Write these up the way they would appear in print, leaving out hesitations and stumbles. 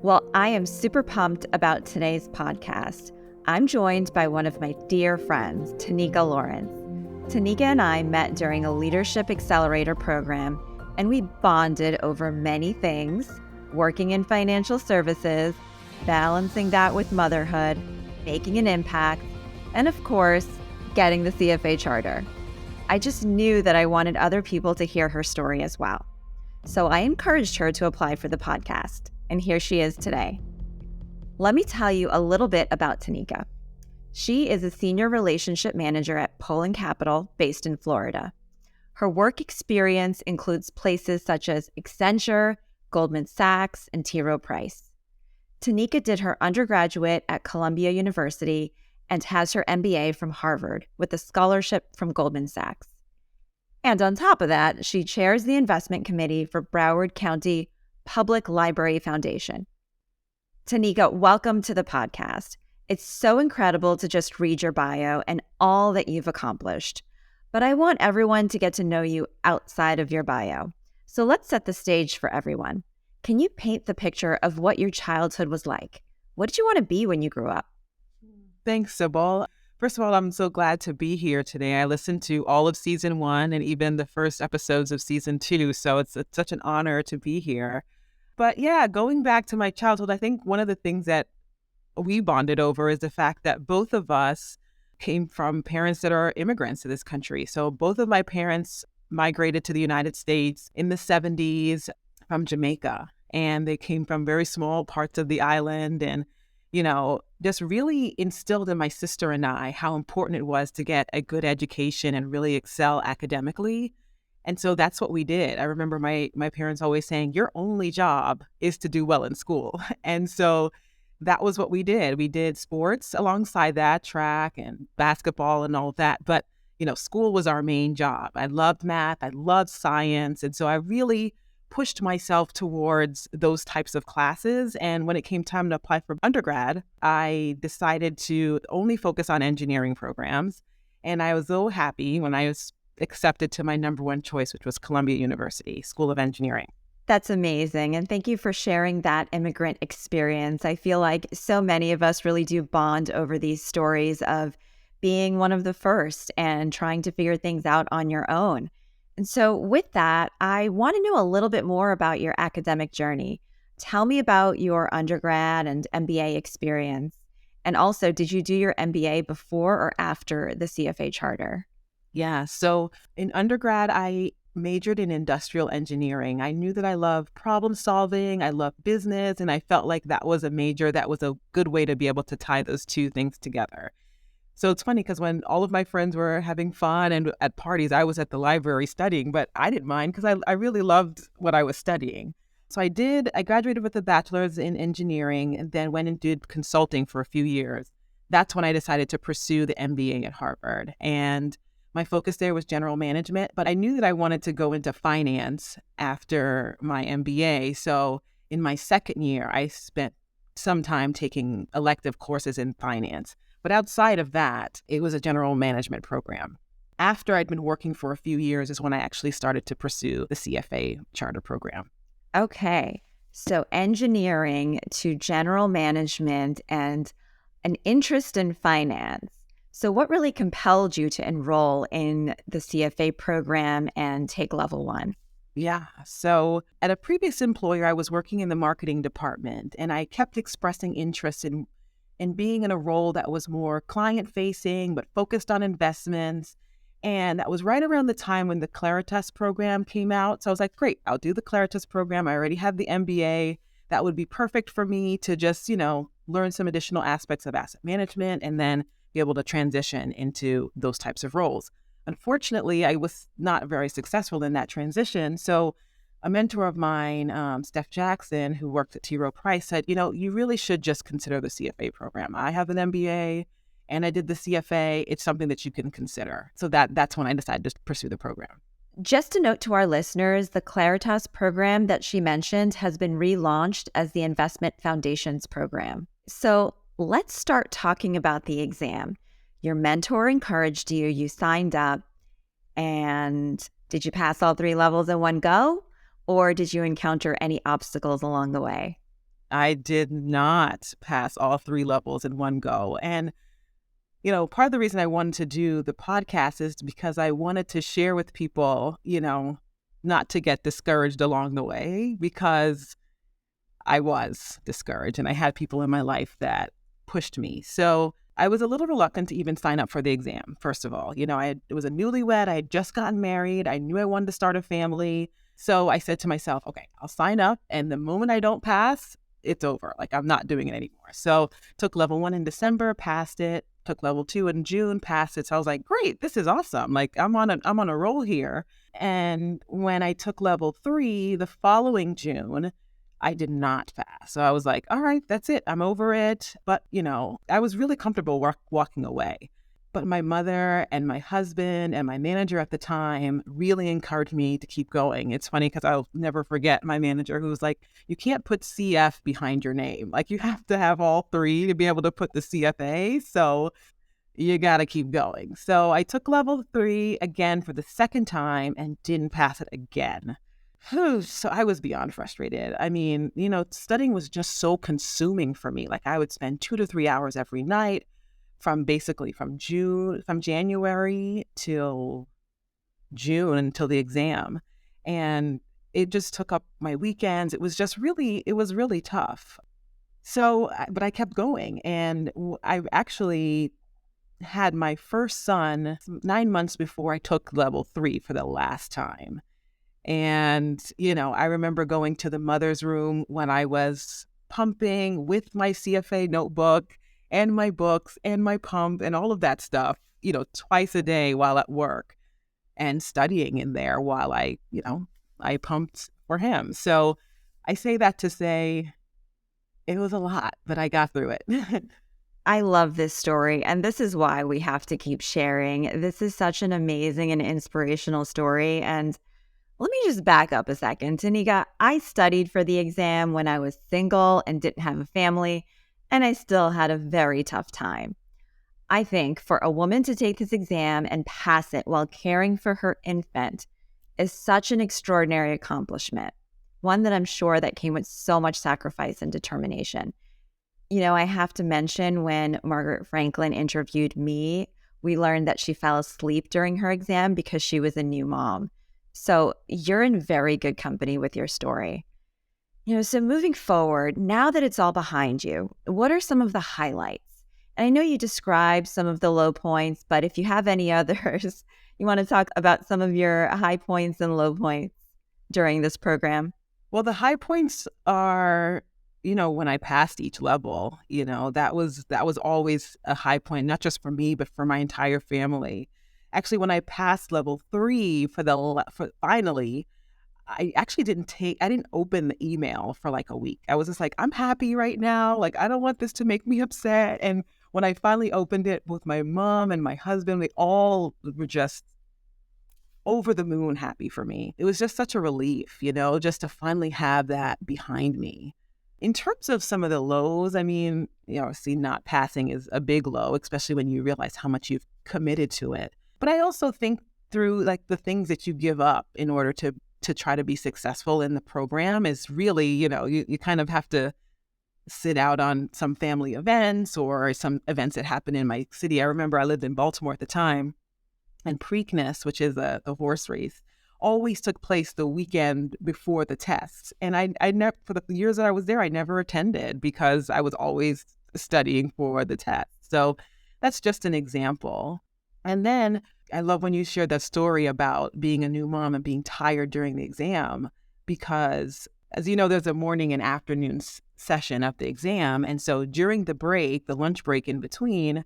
Well, I am super pumped about today's podcast. I'm joined by one of my dear friends, Taneka Lawrence. Taneka and I met during a Leadership Accelerator program, and we bonded over many things, working in financial services, balancing that with motherhood, making an impact, and of course, getting the CFA charter. I just knew that I wanted other people to hear her story as well. So I encouraged her to apply for the podcast, and here she is today. Let me tell you a little bit about Taneka. She is a senior relationship manager at Poland Capital based in Florida. Her work experience includes places such as Accenture, Goldman Sachs, and T. Rowe Price. Taneka did her undergraduate at Columbia University and has her MBA from Harvard with a scholarship from Goldman Sachs. And on top of that, she chairs the investment committee for Broward County Public Library Foundation. Taneka, welcome to the podcast. It's so incredible to just read your bio and all that you've accomplished. But I want everyone to get to know you outside of your bio. So let's set the stage for everyone. Can you paint the picture of what your childhood was like? What did you want to be when you grew up? Thanks, Sybil. First of all, I'm so glad to be here today. I listened to all of season 1 and even the first episodes of season 2, so it's such an honor to be here. But yeah, going back to my childhood, I think one of the things that we bonded over is the fact that both of us came from parents that are immigrants to this country. So both of my parents migrated to the United States in the 70s from Jamaica, and they came from very small parts of the island, and just really instilled in my sister and I how important it was to get a good education and really excel academically. And so that's what we did. I remember my parents always saying, your only job is to do well in school. And so that was what we did. We did sports alongside that, track and basketball and all of that. But, school was our main job. I loved math. I loved science. And so I really pushed myself towards those types of classes. And when it came time to apply for undergrad, I decided to only focus on engineering programs. And I was so happy when I was accepted to my number one choice, which was Columbia University School of Engineering. That's amazing. And thank you for sharing that immigrant experience. I feel like so many of us really do bond over these stories of being one of the first and trying to figure things out on your own. And so with that, I want to know a little bit more about your academic journey. Tell me about your undergrad and MBA experience. And also, did you do your MBA before or after the CFA charter? Yeah, so in undergrad, I majored in industrial engineering. I knew that I loved problem solving, I loved business, and I felt like that was a major that was a good way to be able to tie those two things together. So it's funny because when all of my friends were having fun and at parties, I was at the library studying, but I didn't mind because I really loved what I was studying. So I graduated with a bachelor's in engineering and then went and did consulting for a few years. That's when I decided to pursue the MBA at Harvard. And my focus there was general management, but I knew that I wanted to go into finance after my MBA. So in my second year, I spent some time taking elective courses in finance. But outside of that, it was a general management program. After I'd been working for a few years is when I actually started to pursue the CFA charter program. Okay. So engineering to general management and an interest in finance. So what really compelled you to enroll in the CFA program and take level 1? Yeah. So at a previous employer, I was working in the marketing department, and I kept expressing interest in being in a role that was more client-facing, but focused on investments. And that was right around the time when the Claritas program came out. So I was like, great, I'll do the Claritas program. I already have the MBA. That would be perfect for me to just, learn some additional aspects of asset management and then be able to transition into those types of roles. Unfortunately, I was not very successful in that transition. So a mentor of mine, Steph Jackson, who worked at T. Rowe Price, said, you really should just consider the CFA program. I have an MBA and I did the CFA. It's something that you can consider. So that's when I decided to pursue the program. Just a note to our listeners, the Claritas program that she mentioned has been relaunched as the Investment Foundations program. So let's start talking about the exam. Your mentor encouraged you, you signed up, and did you pass all 3 levels in one go? Or did you encounter any obstacles along the way? I did not pass all 3 levels in one go. And, part of the reason I wanted to do the podcast is because I wanted to share with people, not to get discouraged along the way, because I was discouraged and I had people in my life that pushed me. So I was a little reluctant to even sign up for the exam, first of all. It was a newlywed. I had just gotten married. I knew I wanted to start a family. So I said to myself, okay, I'll sign up. And the moment I don't pass, it's over. Like, I'm not doing it anymore. So took level 1 in December, passed it. Took level 2 in June, passed it. So I was like, great, this is awesome. Like, I'm on a roll here. And when I took level 3 the following June, I did not pass. So I was like, all right, that's it. I'm over it. But, I was really comfortable walking away. But my mother and my husband and my manager at the time really encouraged me to keep going. It's funny because I'll never forget my manager who was like, you can't put CF behind your name. Like, you have to have all 3 to be able to put the CFA. So you got to keep going. So I took level 3 again for the second time and didn't pass it again. So I was beyond frustrated. I mean, studying was just so consuming for me. Like, I would spend 2 to 3 hours every night from January till June until the exam. And it just took up my weekends. It was really tough. So, but I kept going. And I actually had my first son 9 months before I took level 3 for the last time. And, I remember going to the mother's room when I was pumping with my CFA notebook and my books and my pump and all of that stuff, twice a day while at work, and studying in there while I pumped for him. So I say that to say it was a lot, but I got through it. I love this story, and this is why we have to keep sharing. This is such an amazing and inspirational story. And let me just back up a second. Taneka, I studied for the exam when I was single and didn't have a family, and I still had a very tough time. I think for a woman to take this exam and pass it while caring for her infant is such an extraordinary accomplishment, one that I'm sure that came with so much sacrifice and determination. I have to mention when Margaret Franklin interviewed me, we learned that she fell asleep during her exam because she was a new mom. So you're in very good company with your story. So moving forward, now that it's all behind you, what are some of the highlights? And I know you described some of the low points, but if you have any others, you want to talk about some of your high points and low points during this program? Well, the high points are, when I passed each level, that was always a high point, not just for me, but for my entire family. Actually, when I passed level 3 for finally, I didn't open the email for like a week. I was just like, I'm happy right now. Like, I don't want this to make me upset. And when I finally opened it, both my mom and my husband, they all were just over the moon happy for me. It was just such a relief, just to finally have that behind me. In terms of some of the lows, I mean, see, not passing is a big low, especially when you realize how much you've committed to it. But I also think through like the things that you give up in order to try to be successful in the program is really, you kind of have to sit out on some family events or some events that happen in my city. I remember I lived in Baltimore at the time, and Preakness, which is the horse race, always took place the weekend before the tests. And I never, for the years that I was there, I never attended because I was always studying for the test. So that's just an example. And then I love when you shared that story about being a new mom and being tired during the exam, because as you know, there's a morning and afternoon session of the exam. And so during the break, the lunch break in between,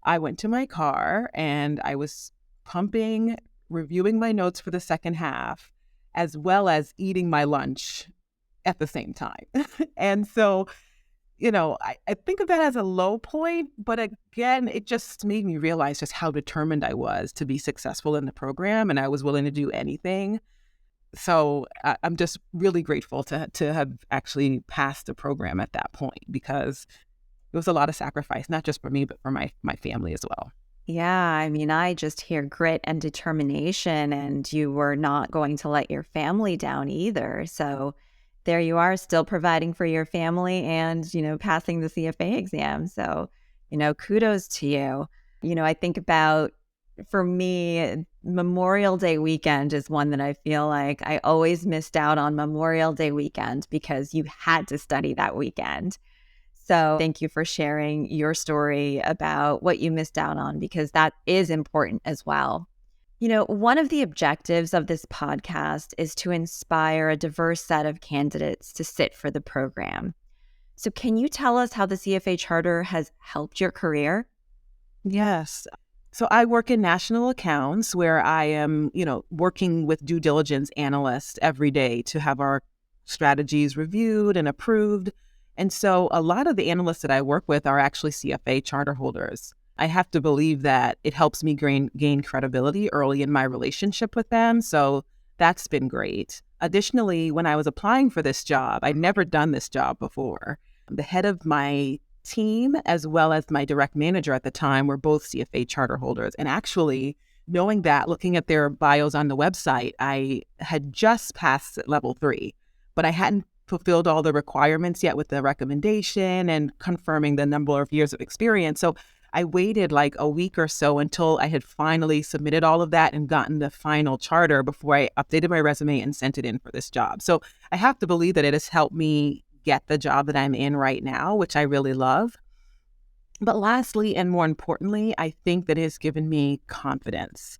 I went to my car and I was pumping, reviewing my notes for the second half, as well as eating my lunch at the same time. And so, I think of that as a low point, but again, it just made me realize just how determined I was to be successful in the program, and I was willing to do anything. So I'm just really grateful to have actually passed the program at that point, because it was a lot of sacrifice, not just for me, but for my family as well. Yeah, I mean, I just hear grit and determination, and you were not going to let your family down either. So there you are, still providing for your family and, passing the CFA exam. So, kudos to you. I think about, for me, Memorial Day weekend is one that I feel like I always missed out on Memorial Day weekend because you had to study that weekend. So thank you for sharing your story about what you missed out on, because that is important as well. One of the objectives of this podcast is to inspire a diverse set of candidates to sit for the program. So can you tell us how the CFA charter has helped your career? Yes. So I work in national accounts where I am, working with due diligence analysts every day to have our strategies reviewed and approved. And so a lot of the analysts that I work with are actually CFA charter holders. I have to believe that it helps me gain credibility early in my relationship with them. So that's been great. Additionally, when I was applying for this job, I'd never done this job before. The head of my team, as well as my direct manager at the time, were both CFA charter holders. And actually, knowing that, looking at their bios on the website, I had just passed level 3, but I hadn't fulfilled all the requirements yet with the recommendation and confirming the number of years of experience. So I waited like a week or so until I had finally submitted all of that and gotten the final charter before I updated my resume and sent it in for this job. So I have to believe that it has helped me get the job that I'm in right now, which I really love. But lastly, and more importantly, I think that it has given me confidence.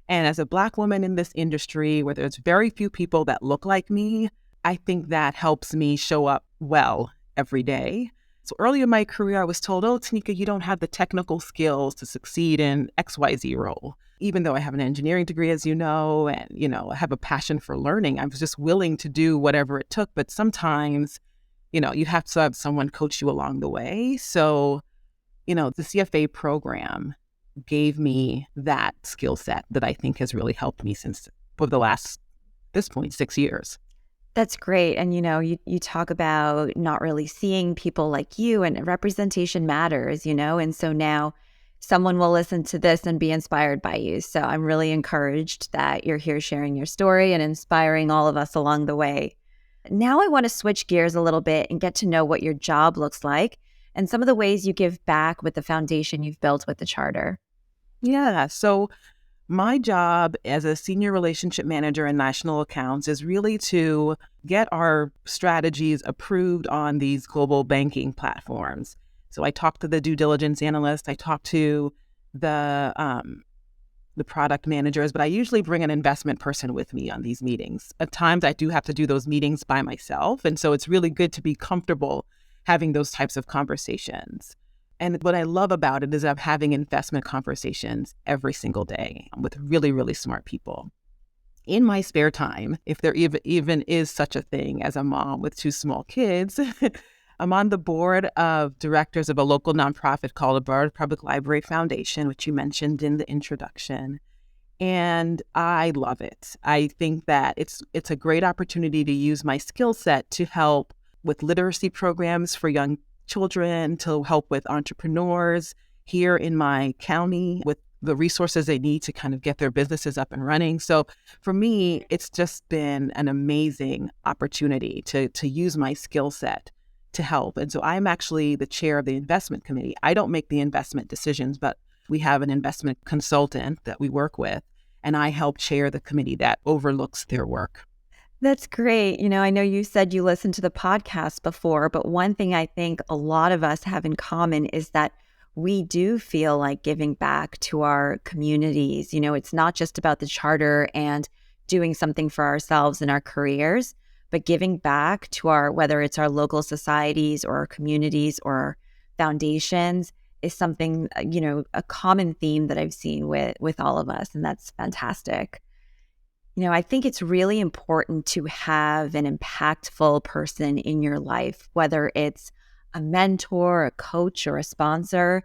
And as a Black woman in this industry where there's very few people that look like me, I think that helps me show up well every day. So early in my career, I was told, oh, Taneka, you don't have the technical skills to succeed in XYZ role. Even though I have an engineering degree, as you know, and, I have a passion for learning, I was just willing to do whatever it took. But sometimes, you have to have someone coach you along the way. So, the CFA program gave me that skill set that I think has really helped me for the last, at this point, 6 years. That's great. And, you talk about not really seeing people like you, and representation matters, and so now someone will listen to this and be inspired by you. So I'm really encouraged that you're here sharing your story and inspiring all of us along the way. Now I want to switch gears a little bit and get to know what your job looks like and some of the ways you give back with the foundation you've built with the charter. Yeah. So my job as a senior relationship manager in national accounts is really to get our strategies approved on these global banking platforms. So I talk to the due diligence analyst, I talk to the product managers, but I usually bring an investment person with me on these meetings. At times I do have to do those meetings by myself. And so it's really good to be comfortable having those types of conversations. And what I love about it is I'm having investment conversations every single day with really, really smart people. In my spare time, if there even is such a thing as a mom with 2 small kids, I'm on the board of directors of a local nonprofit called the Broward Public Library Foundation, which you mentioned in the introduction. And I love it. I think that it's a great opportunity to use my skill set to help with literacy programs for young children, to help with entrepreneurs here in my county with the resources they need to kind of get their businesses up and running. So for me, it's just been an amazing opportunity to use my skill set to help. And so I'm actually the chair of the investment committee. I don't make the investment decisions, but we have an investment consultant that we work with, and I help chair the committee that overlooks their work. That's great. I know you said you listened to the podcast before, but one thing I think a lot of us have in common is that we do feel like giving back to our communities. It's not just about the charter and doing something for ourselves and our careers, but giving back to whether it's our local societies or our communities or our foundations is something, a common theme that I've seen with all of us. And that's fantastic. I think it's really important to have an impactful person in your life, whether it's a mentor, a coach, or a sponsor.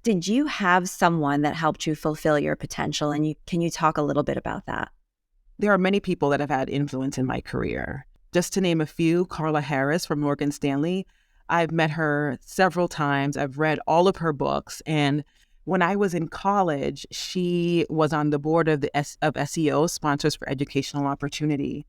Did you have someone that helped you fulfill your potential? And can you talk a little bit about that? There are many people that have had influence in my career. Just to name a few, Carla Harris from Morgan Stanley. I've met her several times. I've read all of her books. And when I was in college, she was on the board of SEO, Sponsors for Educational Opportunity.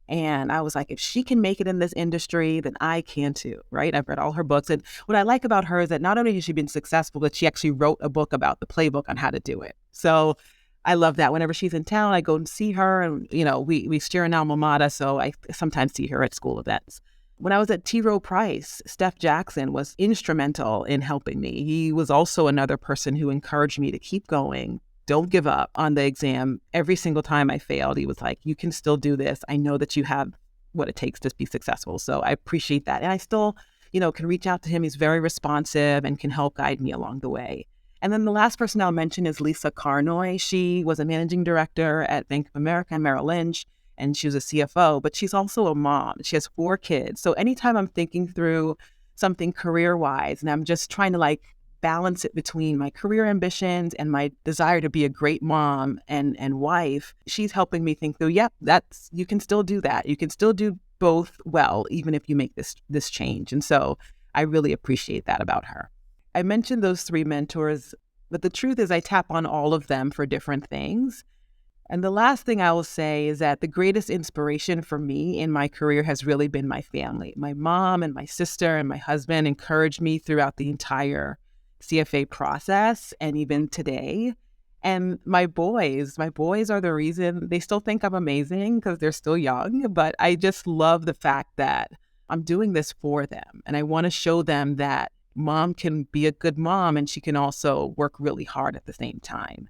And I was like, if she can make it in this industry, then I can too, right? I've read all her books. And what I like about her is that not only has she been successful, but she actually wrote a book about the playbook on how to do it. So I love that. Whenever she's in town, I go and see her. And, we share an alma mater, so I sometimes see her at school events. When I was at T. Rowe Price, Steph Jackson was instrumental in helping me. He was also another person who encouraged me to keep going. Don't give up on the exam. Every single time I failed, he was like, you can still do this. I know that you have what it takes to be successful. So I appreciate that. And I still, can reach out to him. He's very responsive and can help guide me along the way. And then the last person I'll mention is Lisa Carnoy. She was a managing director at Bank of America and Merrill Lynch, and she was a CFO, but she's also a mom. She has 4 kids. So anytime I'm thinking through something career-wise, and I'm just trying to balance it between my career ambitions and my desire to be a great mom and wife, she's helping me think through, you can still do that. You can still do both well, even if you make this change. And so I really appreciate that about her. I mentioned those 3 mentors, but the truth is I tap on all of them for different things. And the last thing I will say is that the greatest inspiration for me in my career has really been my family. My mom and my sister and my husband encouraged me throughout the entire CFA process and even today. And my boys are the reason. They still think I'm amazing because they're still young, but I just love the fact that I'm doing this for them. And I want to show them that mom can be a good mom and she can also work really hard at the same time.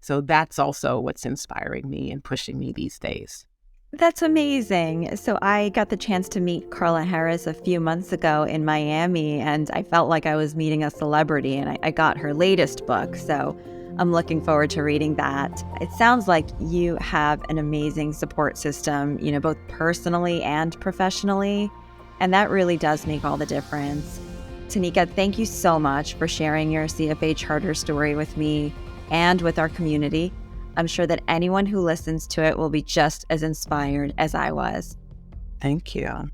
So that's also what's inspiring me and pushing me these days. That's amazing. So I got the chance to meet Carla Harris a few months ago in Miami, and I felt like I was meeting a celebrity, and I got her latest book. So I'm looking forward to reading that. It sounds like you have an amazing support system, both personally and professionally. And that really does make all the difference. Taneka, thank you so much for sharing your CFA charter story with me and with our community. I'm sure that anyone who listens to it will be just as inspired as I was. Thank you.